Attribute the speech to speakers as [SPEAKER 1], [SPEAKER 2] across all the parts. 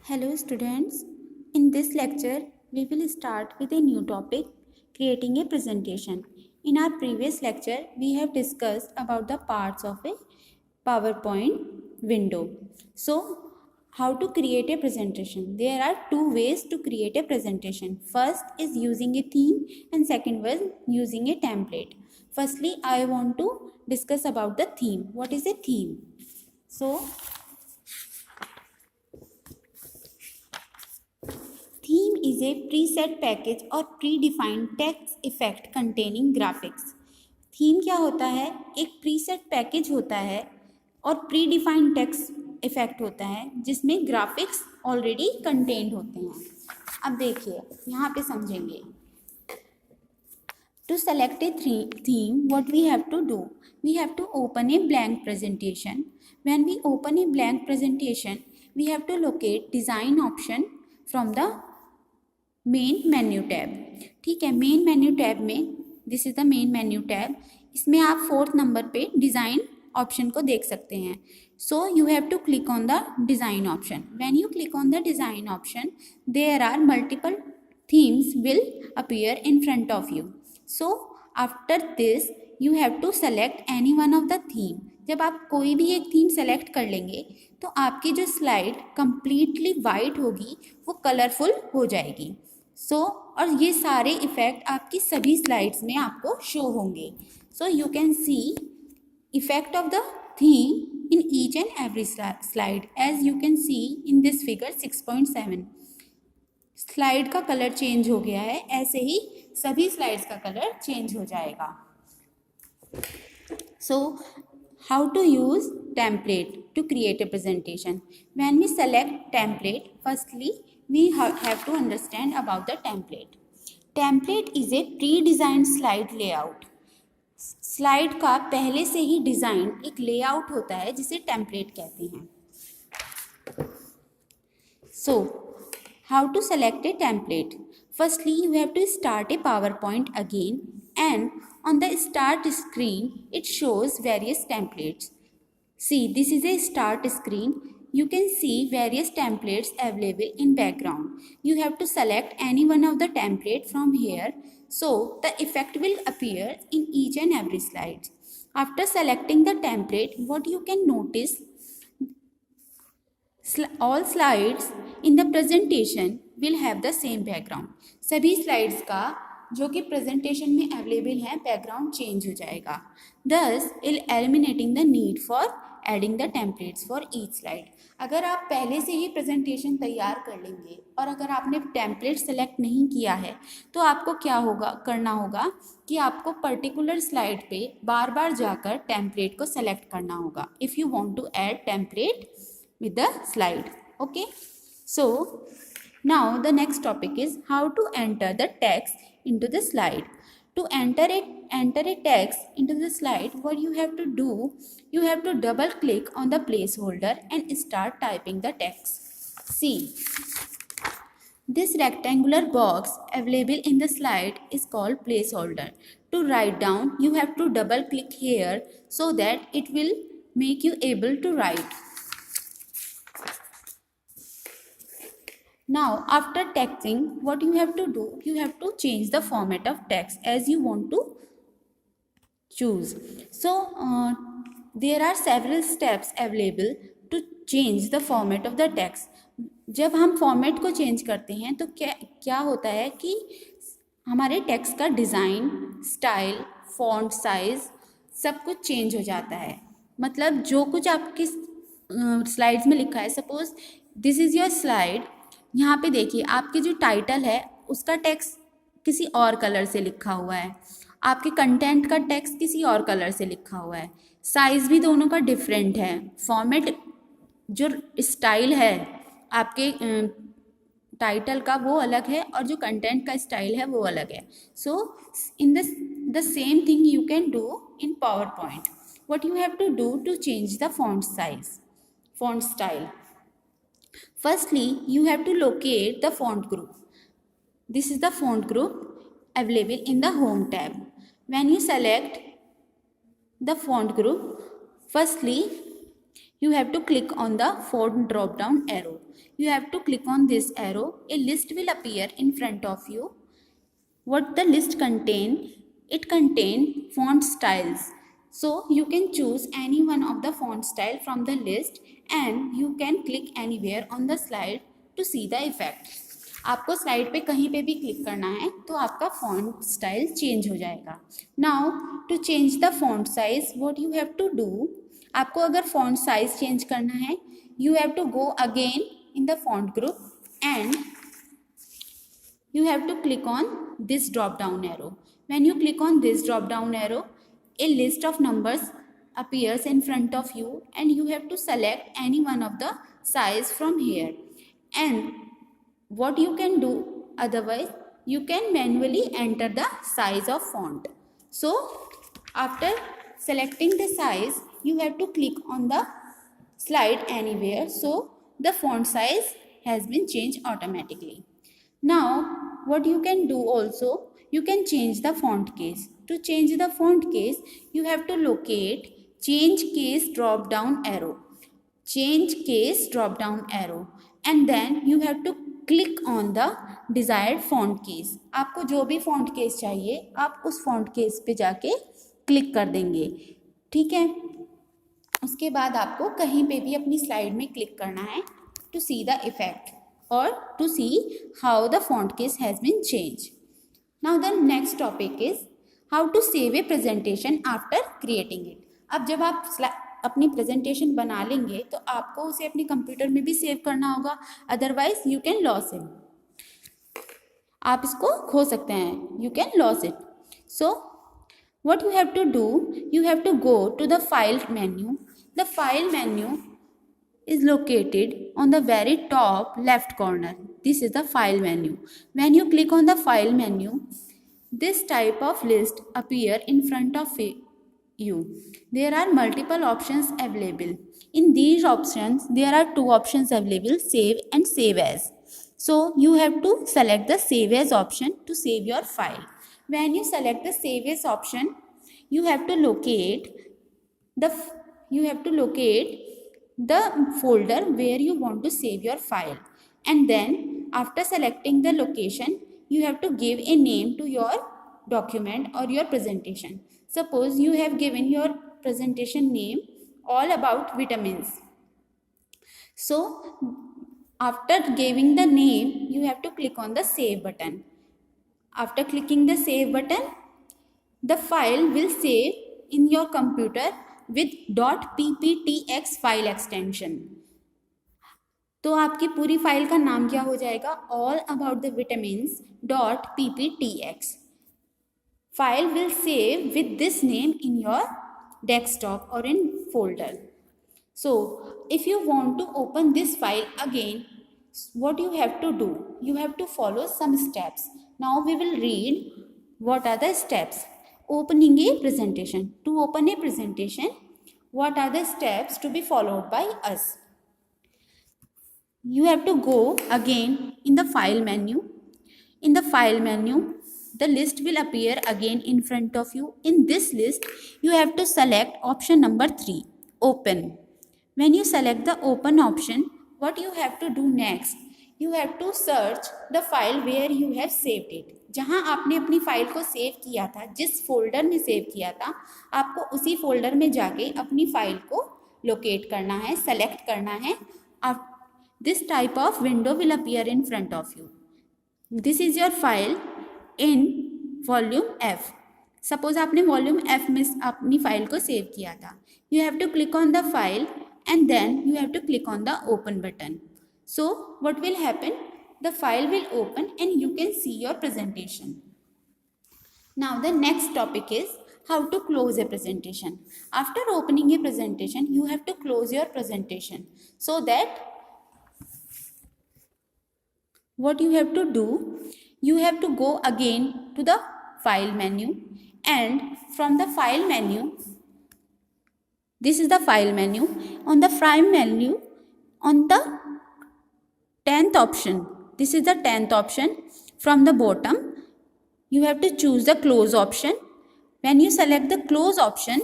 [SPEAKER 1] Hello students, in this lecture we will start with a new topic, creating a presentation. In our previous lecture we have discussed about the parts of a PowerPoint window. So how to create a presentation? There are two ways to create a presentation. First is using a theme and second was using a template. Firstly, I want to discuss about the theme. What is a theme? So theme is a preset package or predefined text effect containing graphics. Theme क्या होता है? एक preset package होता है और predefined text effect होता है जिसमें ग्राफिक्स ऑलरेडी कंटेन्ड होते हैं. अब देखिए यहाँ पे समझेंगे. To select a theme, what we have to do? We have to open a blank presentation. When we open a blank presentation, we have to locate design option from the main menu tab. ठीक है, main menu tab में this is the main menu tab. इसमें आप 4th number पे design option को देख सकते हैं. So you have to click on the design option. When you click on the design option there are multiple themes will appear in front of you. So after this you have to select any one of the theme. जब आप कोई भी एक theme select कर लेंगे तो आपकी जो स्लाइड कंप्लीटली वाइट होगी वो कलरफुल हो जाएगी. और ये सारे इफ़ेक्ट आपकी सभी स्लाइड्स में आपको शो होंगे. So you can see effect of the theme in each and every slide as you can see in this figure 6.7. Slide का कलर चेंज हो गया है, ऐसे ही सभी स्लाइड्स का कलर चेंज हो जाएगा. सो how to use template to create a presentation? When we select template, firstly we have to understand about the template. Template is a pre-designed slide layout. Slide का पहले से ही डिज़ाइन एक layout होता है जिसे template कहते हैं. So how to select a template? Firstly you have to start a PowerPoint again, and on the start screen it shows various templates. See, this is a start screen. You can see various templates available in background. You have to select any one of the template from here, so the effect will appear in each and every slide. After selecting the template, what you can notice, all slides in the presentation will have the same background. सभी slides का जो कि presentation में available है background change हो जाएगा. Thus eliminating the need for adding the templates for each slide. अगर आप पहले से ही प्रेजेंटेशन तैयार कर लेंगे और अगर आपने टेम्पलेट सेलेक्ट नहीं किया है तो आपको क्या करना होगा कि आपको पर्टिकुलर स्लाइड पे बार बार जाकर टेम्पलेट को सेलेक्ट करना होगा if you want to add template with the slide. Okay, so now the next topic is how to enter the text into the slide. To enter a text into the slide, what you have to do, you have to double click on the placeholder and start typing the text. See, this rectangular box available in the slide is called placeholder. To write down, you have to double click here so that it will make you able to write. Now after texting, what you have to do, you have to change the format of text as you want to choose. So there are several steps available to change the format of the text. जब हम format को change करते हैं तो क्या होता है कि हमारे टेक्स्ट का डिज़ाइन, स्टाइल, फॉन्ट साइज सब कुछ चेंज हो जाता है. मतलब जो कुछ आपकी स्लाइड्स में लिखा है, suppose this is your slide, यहाँ पे देखिए आपके जो टाइटल है उसका टेक्स्ट किसी और कलर से लिखा हुआ है, आपके कंटेंट का टेक्स्ट किसी और कलर से लिखा हुआ है, साइज़ भी दोनों का डिफरेंट है, फॉर्मेट जो स्टाइल है आपके टाइटल का वो अलग है और जो कंटेंट का स्टाइल है वो अलग है. So in the same thing you can do in PowerPoint. What you have to do to change the font size, font style. Firstly, you have to locate the font group. This is the font group available in the Home tab. When you select the font group, firstly, you have to click on the font drop down arrow. You have to click on this arrow. A list will appear in front of you. What the list contain? It contain font styles. So you can choose any one of the font style from the list and you can click anywhere on the slide to see the effect. आपको slide पे कहीं पे भी click करना है तो आपका font style change हो जाएगा. Now to change the font size what you have to do, आपको अगर फॉन्ट साइज चेंज करना है you have to go again in the font group and you have to click on this drop down arrow. When you click on this drop down arrow, a list of numbers appears in front of you and you have to select any one of the size from here. And what you can do otherwise, you can manually enter the size of font. So after selecting the size, you have to click on the slide anywhere, so the font size has been changed automatically. Now what you can do also, you can change the font case. To change the font case, you have to locate change case drop down arrow. Change case drop down arrow and then you have to click on the desired font case. आपको जो भी font case चाहिए आप उस font case पे जाके click कर देंगे. ठीक है, उसके बाद आपको कहीं पे भी अपनी स्लाइड में क्लिक करना है to see the effect or to see how the font case has been changed. Now the next topic is how to save a presentation after creating it. अब जब आप अपनी प्रेजेंटेशन बना लेंगे तो आपको उसे अपने कंप्यूटर में भी सेव करना होगा, otherwise you can loss it. आप इसको खो सकते हैं, you can loss it. So what you have to do, you have to go to the file menu. The file menu is located on the very top left corner. This is the file menu. When you click on the file menu, this type of list appear in front of you. There are multiple options available. In these options, there are two options available, save and save as. So you have to select the save as option to save your file. When you select the save as option, you have to locate the folder where you want to save your file, and then after selecting the location you have to give a name to your document or your presentation. Suppose you have given your presentation name all about vitamins. So after giving the name you have to click on the save button. After clicking the save button, the file will save in your computer with .pptx file extension. तो आपकी पूरी file का नाम क्या हो जाएगा, all about the vitamins .pptx. File will save with this name in your desktop और in folder. So if you want to open this file again, what you have to do, you have to follow some steps. Now we will read what are the steps. Opening a presentation. To open a presentation, what are the steps to be followed by us? You have to go again in the file menu. In the file menu, the list will appear again in front of you. In this list, you have to select option number 3, open. When you select the open option, what you have to do next? You have to search the file where you have saved it. जहाँ आपने अपनी file को save किया था, जिस folder में save किया था, आपको उसी फोल्डर में जाके अपनी फाइल को लोकेट करना है, सेलेक्ट करना है. This type of window will appear in front of you. This is your file in volume F. Suppose आपने वॉल्यूम एफ में अपनी फाइल को सेव किया था. You have to click on the file and then you have to click on the open button. So what will happen? The file will open and you can see your presentation. Now the next topic is how to close a presentation. After opening a presentation, you have to close your presentation. So that what you have to do, you have to go again to the file menu, and from the file menu, this is the file menu. On the file menu, on the 10th option, this is the 10th option. From the bottom, you have to choose the close option. When you select the close option,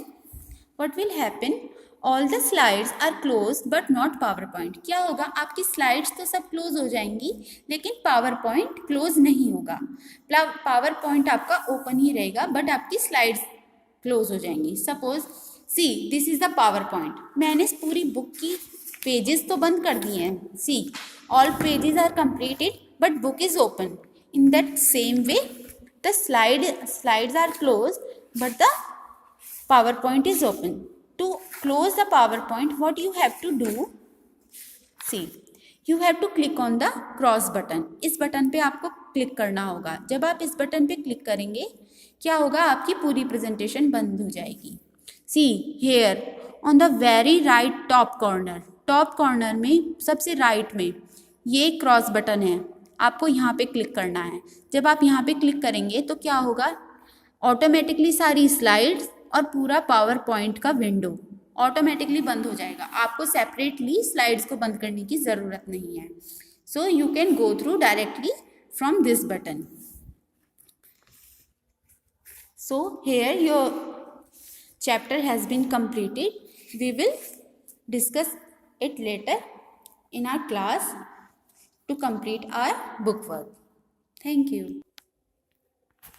[SPEAKER 1] what will happen? All the slides are close but not PowerPoint. क्या होगा, आपकी slides तो सब close हो जाएंगी लेकिन power point close नहीं होगा। पावर पॉइंट आपका ओपन ही रहेगा बट आपकी स्लाइड्स क्लोज हो जाएंगी। Suppose see this is the power point, मैंने इस पूरी बुक की पेजेस तो बंद कर दिए हैं। See all pages are completed but book is open. In that same way the slides are closed but the PowerPoint is open. To close the PowerPoint, what you have to do, see, you have to click on the cross button. इस button पे आपको click करना होगा। जब आप इस button पे click करेंगे क्या होगा, आपकी पूरी प्रेजेंटेशन बंद हो जाएगी। See here on the very right top corner में सबसे राइट में ये क्रॉस बटन है, आपको यहाँ पे क्लिक करना है। जब आप यहाँ पे क्लिक करेंगे तो क्या होगा, ऑटोमेटिकली सारी स्लाइड्स और पूरा पावर पॉइंट का विंडो ऑटोमेटिकली बंद हो जाएगा। आपको सेपरेटली स्लाइड्स को बंद करने की ज़रूरत नहीं है। सो you can go through directly from this button. So here your chapter has been completed. We will discuss it later in our class to complete our book work. Thank you.